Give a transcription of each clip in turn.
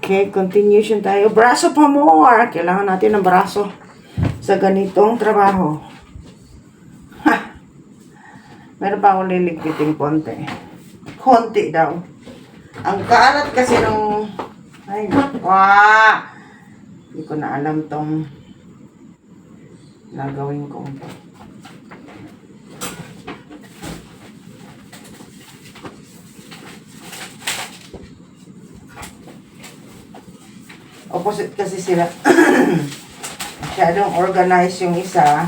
Okay, continuation tayo. Braso pa more. Kailangan natin ng braso sa ganitong trabaho. Ha! Meron pa akong liligpitin konti. Konti daw. Ang karat kasi nung... Ay, wah! Hindi ko na alam tong nagawin ko ito. Opposite kasi sila. Masyadong organized yung isa.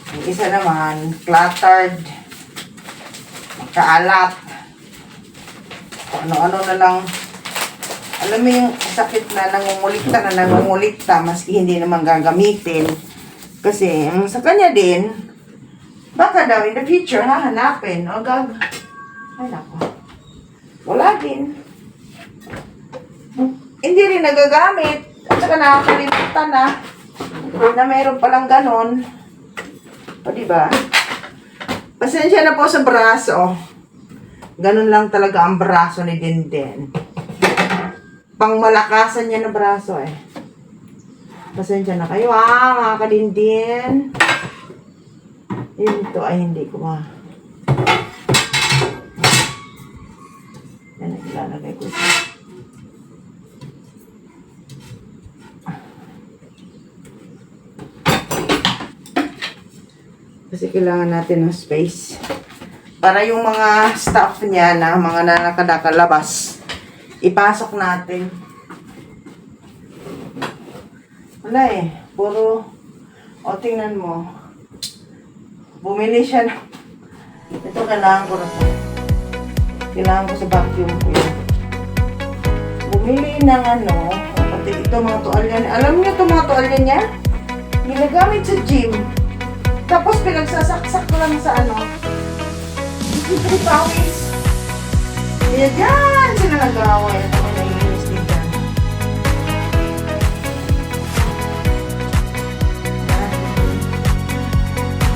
Yung isa naman, cluttered. Makaalat. Ano-ano na lang. Alam mo yung sakit na nangungulikta maski hindi naman gagamitin. Kasi sa kanya din, baka daw in the future hahanapin. O ay nako. Wala din. Hindi rin nagagamit. At saka nakakalimutan na mayroon palang ganon. O diba? Pasensya na po sa braso. Ganon lang talaga ang braso ni Denden. Pangmalakasan niya na braso eh. Pasensya na kayo mga kadindin. Ito ay hindi ko yan ang ilalagay ko ito. Kasi kailangan natin ng space. Para yung mga stuff niya na mga nakakalabas, ipasok natin. Wala eh. Puro, tingnan mo. Bumili siya na. Ito kailangan ko na po. Kailangan ko sa vacuum ko yun. Bumili ng pati ito mga tuwalya. Alam niyo ito mga tuwalya niya? Ginagamit sa gym. Tapos pinagsasaksak lang sa Hindi pawis. Kaya dyan sila nag-away. At ako naiinis din dyan.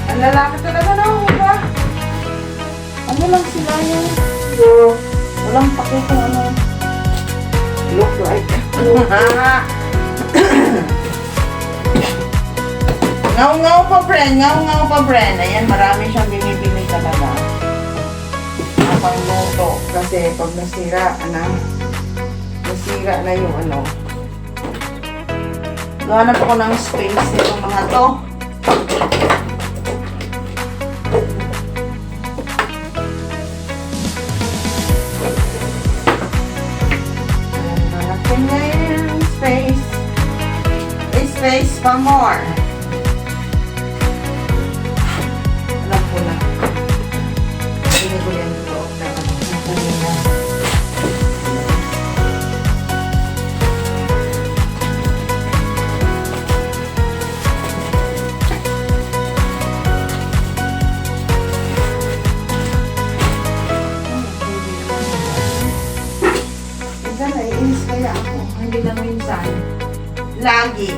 Ang lalaki talaga diba? Ano lang sila yun? Walang pake kung look like. Ngaw-ngaw pa, friend. Ngaw-ngaw pa, friend. Ayan, marami siyang binibili talaga. Pangluto. Kasi pag nasira na yung gahanap ako ng space nitong mga to. Hanapin na yung space. Space pa more. Alam ko na. Hindi ko yan ito. Naiinis kaya ako. Hindi lang minsan. Lagi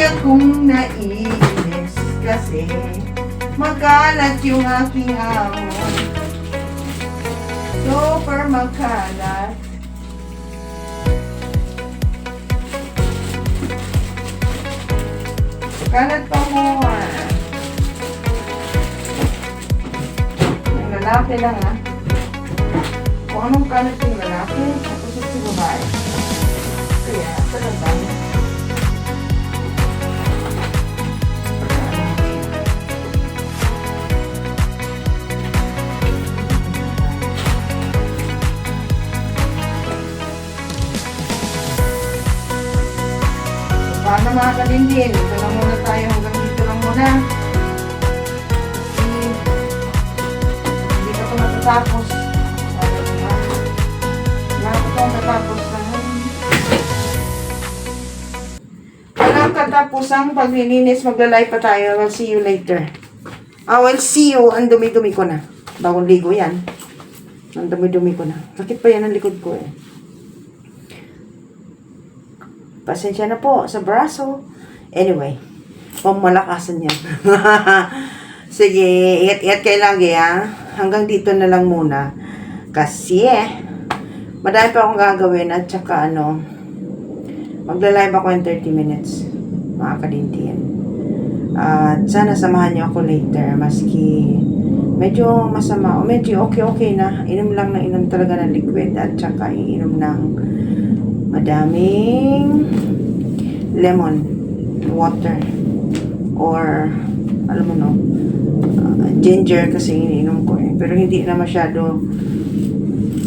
akong naiinis kasi makalat yung aking amon. Super makalat. Kalat pa more. Yung lalaki lang kung anong kalat yung lalaki, tapos si babae. Kaya, talagang paano mga kalindin? Ito lang muna tayo. Hanggang dito lang muna. Hindi ka ito matatapos. Walang katapusang paglilinis, maglalive pa tayo. We'll see you later. We'll see you. Ang dumi-dumi ko na. Bagong ligo yan. Ang dumi-dumi ko na. Sakit pa yan ang likod ko eh. Pasensya na po sa braso. Anyway, pamalakasan yan. Sige, ingat-ingat kayo lagi Hanggang dito na lang muna. Kasi Madami pa akong gagawin at saka ano, magla-live ako in 30 minutes. Mga kadindihan. At sana samahan niyo ako later. Maski medyo masama o medyo okay na. Inom lang ng inom talaga ng liquid at saka iinom ng madaming lemon water or alam mo no, ginger kasi iniinom ko eh. Pero hindi na masyado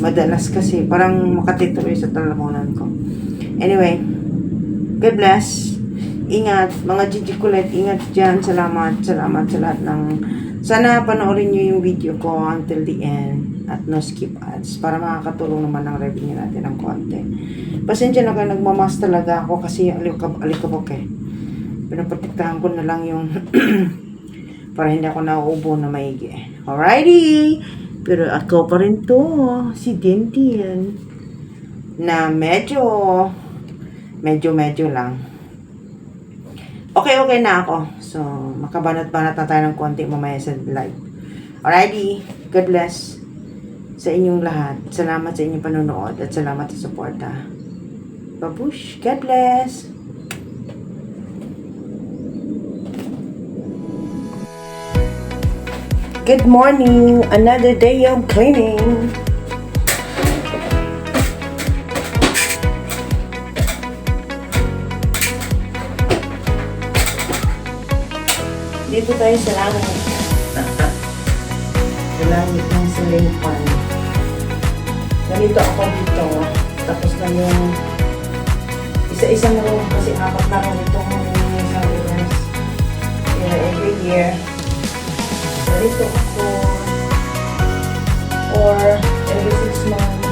madalas kasi parang makatituloy sa talamunan ko. Anyway, God bless. Ingat, mga Gigi Kulit, ingat dyan. Salamat sa lahat ng... Sana panoorin nyo yung video ko until the end at no skip ads para makakatulong naman ng revenue natin ng konti. Pasensya na kayo, nagmamas talaga ako kasi alikabok eh. Pinaprotektahan ko na lang yung para hindi ako nauubo na maigi. Alrighty! Pero ako pa rin to, si Dintin, na medyo lang. Okay na ako. So, makabanat-banat na tayo ng konti mamaya sa live. Alrighty, God bless sa inyong lahat. Salamat sa inyong panonood at salamat sa suporta. Babush, God bless! Good morning! Another day of cleaning! Dito tayo sa langit. Sa langit ng ceiling fan. Ganito ako dito. Tapos na yung isa-isang room kasi apat na room itong isang rooms. Kaya every year ganito ako or every 6 months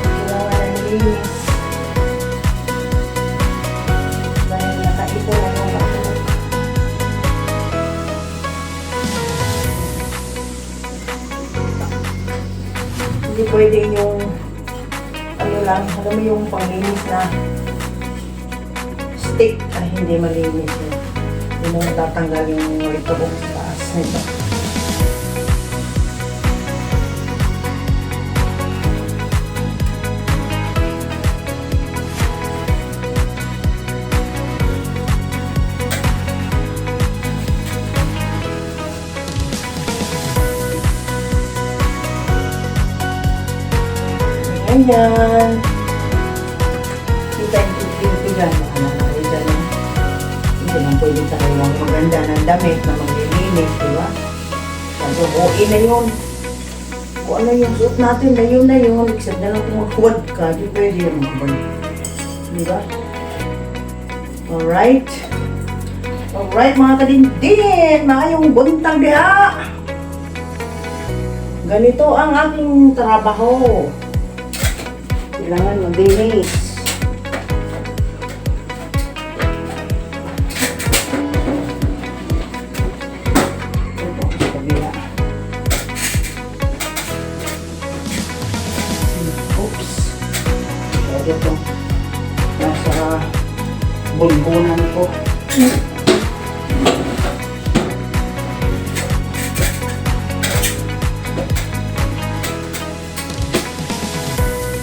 kailangan ng linis dahil nakaipon na yung bato. Hindi pwede yung ano lang, alam mo yung panglinis na stick ay hindi malinis yun. Yun ang tatanggal yung rito sa taas nito. Ayan. Kita yung pigan. Hindi naman pwede tayo lang maganda ng damit na maglilinis, di ba? So, okay na yun. Kung ano yung suot natin, na yun. Except na lang kung magkuwad ka, di pwede yun magkabalik. Di ba? Alright. Alright, mga kadindin. Maayong buntang diha. Ganito ang aking trabaho. Kailangan mag-linis. Ito sa kabila. Oops. Kaya ito. Nasa bulbunan ko.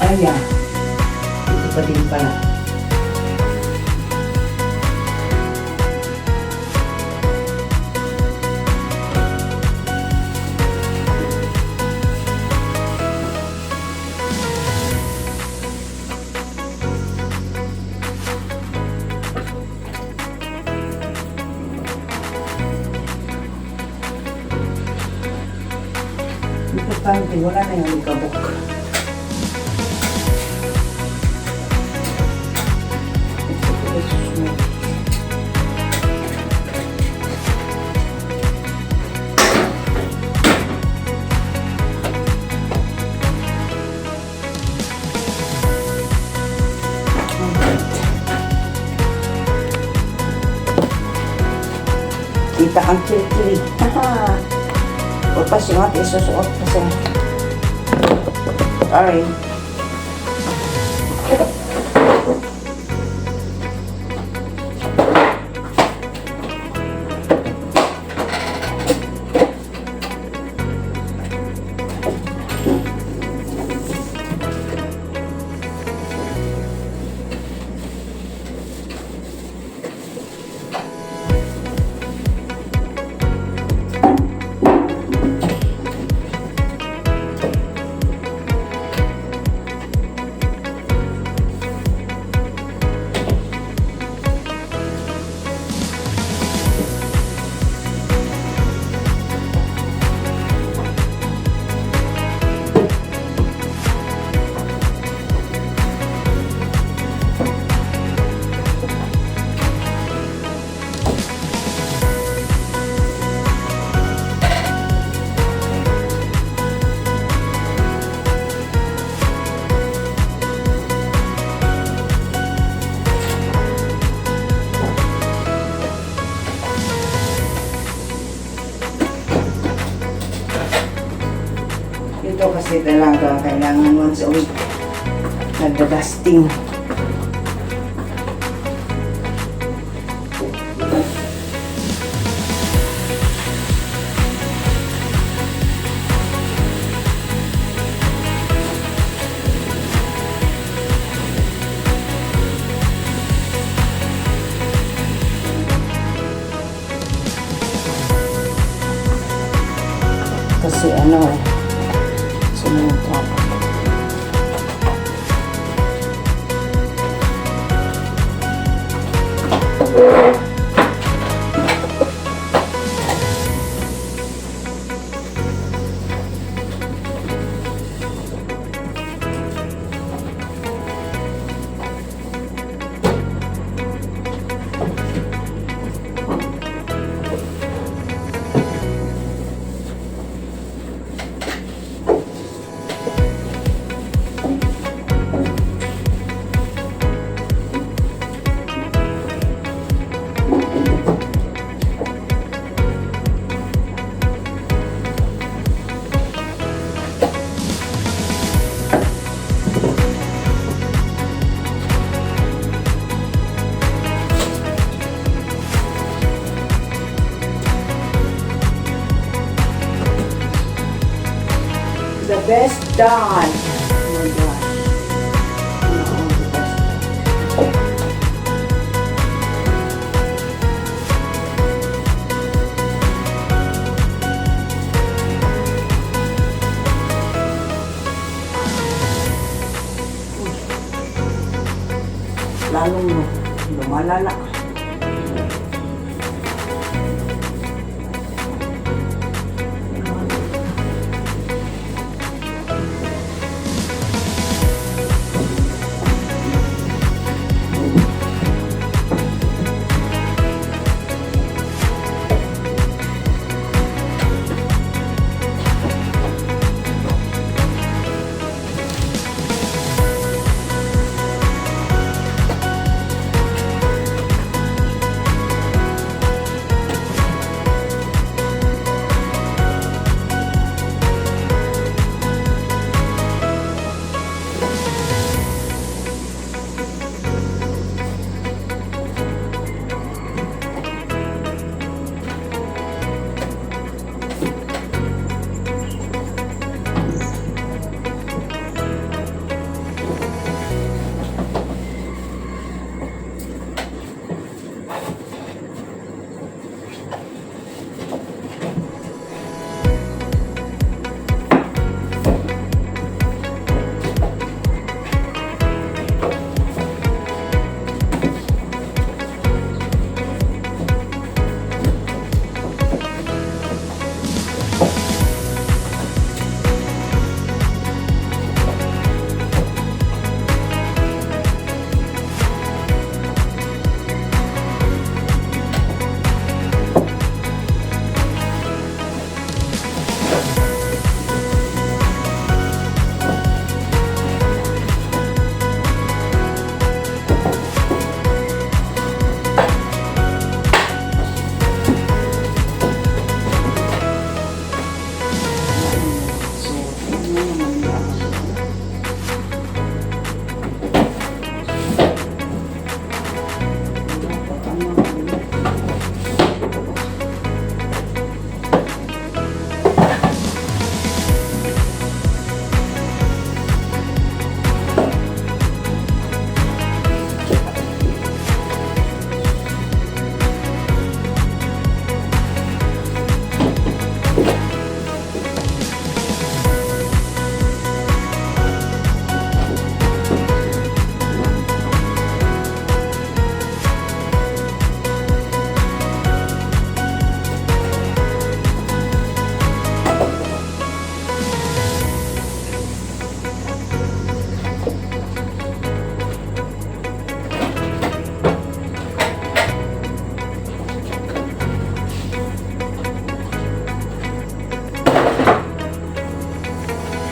Ayan. Ito pa din pala. Importante, wala na yung ikabok. Kita ang kili-kili. Pagpas yung ating isusuot kasi. Sorry. kasi talaga kailangan once a week nagda-dusting. Kasi ano eh, sumunod ako. The best dad. Oh my gosh. The best. Lalong lumalala.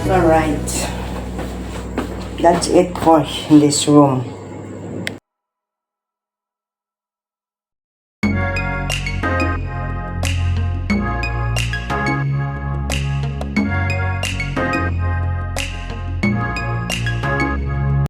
Alright. That's it for this room.